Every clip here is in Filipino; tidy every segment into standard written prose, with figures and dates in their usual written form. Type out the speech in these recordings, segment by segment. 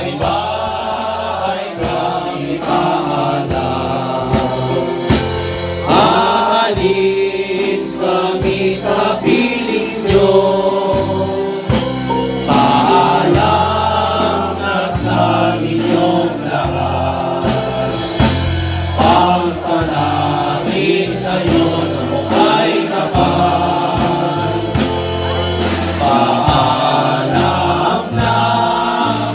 iba ay kami paalam. Aalis kami sa piling nyo, paalam na sa inyong lahat. Pagpanalangin kayo ng ay kapal, paalam na,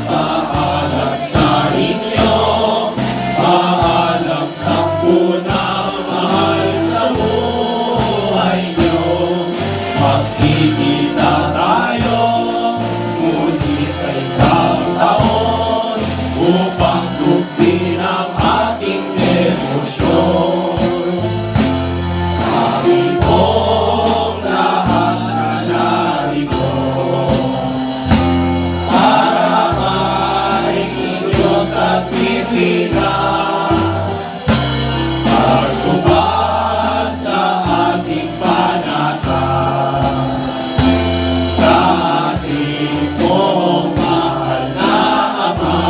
paalam sa inyo, paalam sa punang mahal sa buhay nyo. Magkikita tayo muli sa isang taon upang tugtin ang ating emosyon. Kami pong lahat na narito para maingin Diyos at Pilipinas, pagtupad sa ating panatag, sa ating pong mahal na Ama.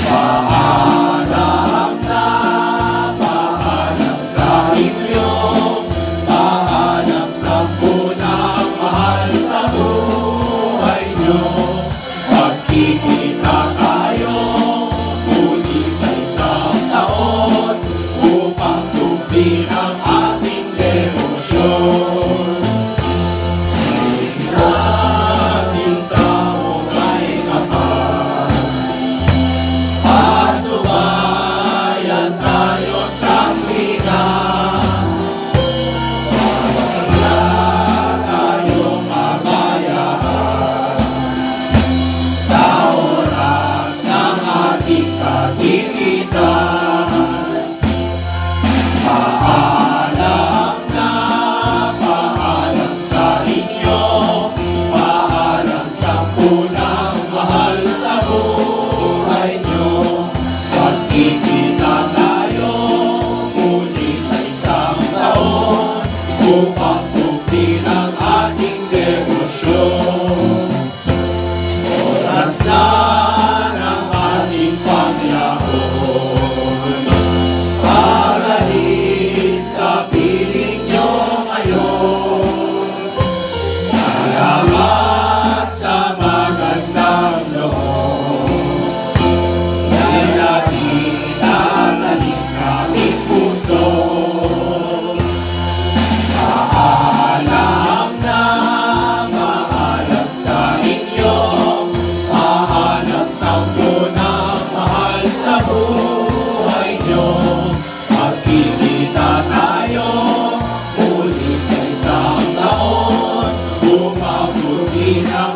Paalam na, paalam sa inyo, paalam sa punang mahal sa buhay nyo. Magkikita tayo muli sa isang taon upang tugtin ang ating emosyon. Natin sa mungay kapal, patnubayan tayo sa tuwina. Wala tayong kakayahan sa oras ng ating kagigitan. Paalam na, paalam sa inyo, paalam sa punang mahal sa buhay nyo. Magkikita tayo muli sa isang taon upang tugtin ang ating emosyon. Oras na ng ating pagyahon, pagaling sa piling nyo ngayon. Salamat sa magandang loob, dahil natin tataling sa aming puso. Paalam na, paalam sa inyo, paalam sa punang mahal sa buhay nyo. Magkikita tayo muli sa isang taon upang tugtin ang